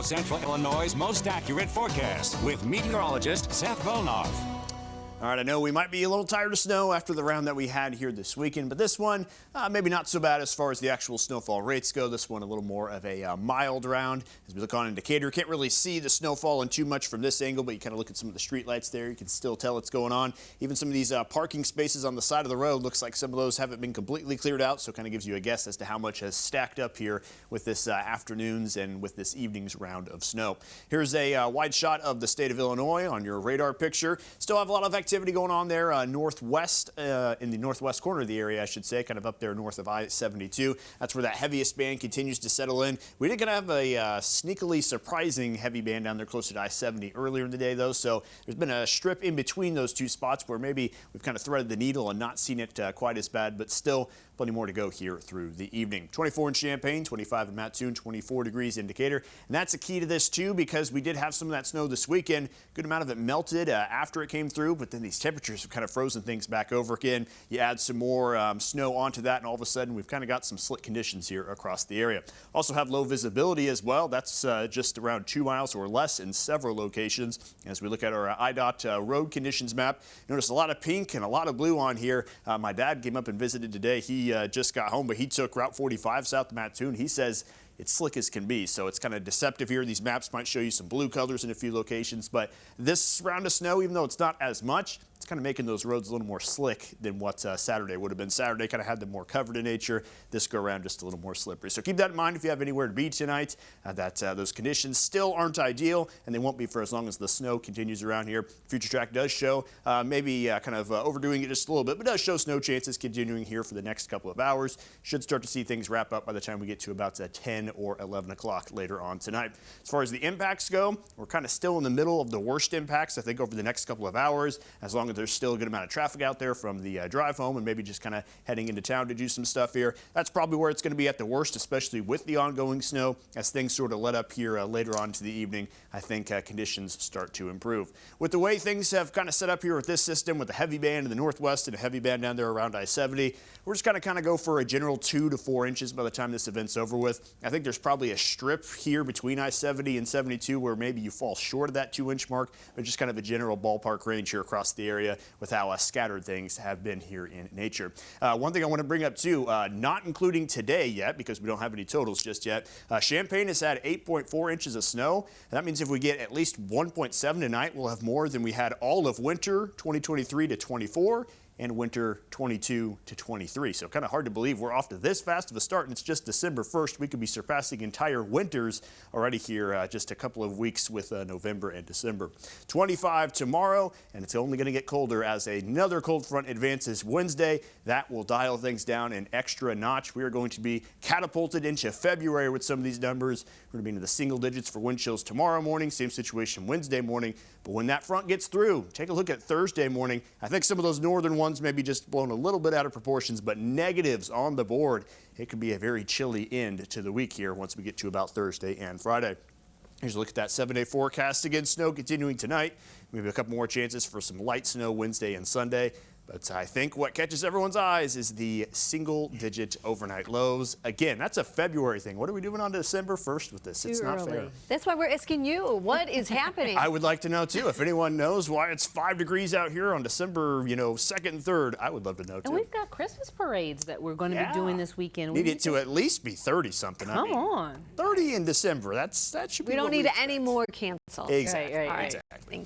now Central Illinois' most accurate forecast with meteorologist Seth Bohnhoff. All right, I know we might be a little tired of snow after the round that we had here this weekend, but this one, maybe not so bad as far as the actual snowfall rates go. This one a little more of a mild round. As we look on indicator, can't really see the snow falling too much from this angle, but you kind of look at some of the street lights there. You can still tell what's going on. Even some of these parking spaces on the side of the road, looks like some of those haven't been completely cleared out, so it kind of gives you a guess as to how much has stacked up here with this afternoon's and with this evening's round of snow. Here's a wide shot of the state of Illinois on your radar picture. Still have a lot of activity going on there northwest, in the northwest corner of the area, I should say, kind of up there north of I-72. That's where that heaviest band continues to settle in. We did kind of have a sneakily surprising heavy band down there closer to I-70 earlier in the day, though, so there's been a strip in between those two spots where maybe we've kind of threaded the needle and not seen it quite as bad, but still plenty more to go here through the evening. 24 in Champaign, 25 in Mattoon, 24 degrees indicator. And that's a key to this, too, because we did have some of that snow this weekend. Good amount of it melted after it came through, but then these temperatures have kind of frozen things back over again. You add some more snow onto that, and all of a sudden we've kind of got some slick conditions here across the area. Also have low visibility as well. That's just around 2 miles or less in several locations. As we look at our IDOT road conditions map, notice a lot of pink and a lot of blue on here. My dad came up and visited today. He just got home, but he took Route 45 south of Mattoon. He says it's slick as can be, so it's kind of deceptive here. These maps might show you some blue colors in a few locations, but this round of snow, even though it's not as much, it's kind of making those roads a little more slick than what Saturday would have been. Saturday kind of had them more covered in nature. This go around just a little more slippery. So keep that in mind if you have anywhere to be tonight, that those conditions still aren't ideal, and they won't be for as long as the snow continues around here. Future Track does show, maybe kind of overdoing it just a little bit, but does show snow chances continuing here for the next couple of hours. Should start to see things wrap up by the time we get to about 10 or 11 o'clock later on tonight. As far as the impacts go, we're kind of still in the middle of the worst impacts, I think, over the next couple of hours, as long as there's still a good amount of traffic out there from the drive home and maybe just kind of heading into town to do some stuff here. That's probably where it's going to be at the worst, especially with the ongoing snow. As things sort of let up here later on to the evening, I think conditions start to improve. With the way things have kind of set up here with this system, with a heavy band in the northwest and a heavy band down there around I-70, we're just kind of go for a general 2 to 4 inches by the time this event's over with. I think there's probably a strip here between I-70 and 72 where maybe you fall short of that 2-inch mark, but just kind of a general ballpark range here across the area with how scattered things have been here in nature. One thing I want to bring up too, not including today yet because we don't have any totals just yet, Champaign has had 8.4 inches of snow. That means if we get at least 1.7 tonight, we'll have more than we had all of winter 2023 to 24. And winter 22 to 23. So kind of hard to believe we're off to this fast of a start, and it's just December 1st. We could be surpassing entire winters already here just a couple of weeks with November and December. 25 tomorrow, and it's only going to get colder as another cold front advances Wednesday. That will dial things down an extra notch. We are going to be catapulted into February with some of these numbers. We're going to be into the single digits for wind chills tomorrow morning. Same situation Wednesday morning. But when that front gets through, take a look at Thursday morning. I think some of those northern ones maybe just blown a little bit out of proportions, but negatives on the board. It could be a very chilly end to the week here once we get to about Thursday and Friday. Here's a look at that 7-day forecast. Again, snow continuing tonight. Maybe a couple more chances for some light snow Wednesday and Sunday. But I think what catches everyone's eyes is the single-digit overnight lows. Again, that's a February thing. What are we doing on December 1st with this? It's not fair. That's why we're asking you. What is happening? I would like to know, too. If anyone knows why it's 5 degrees out here on December, 2nd and 3rd, I would love to know, too. And we've got Christmas parades that we're going to be doing this weekend. Need it to at least be 30-something. Come on. 30 in December. That should be. We don't need any more canceled. Exactly. Right. Exactly. Thank you.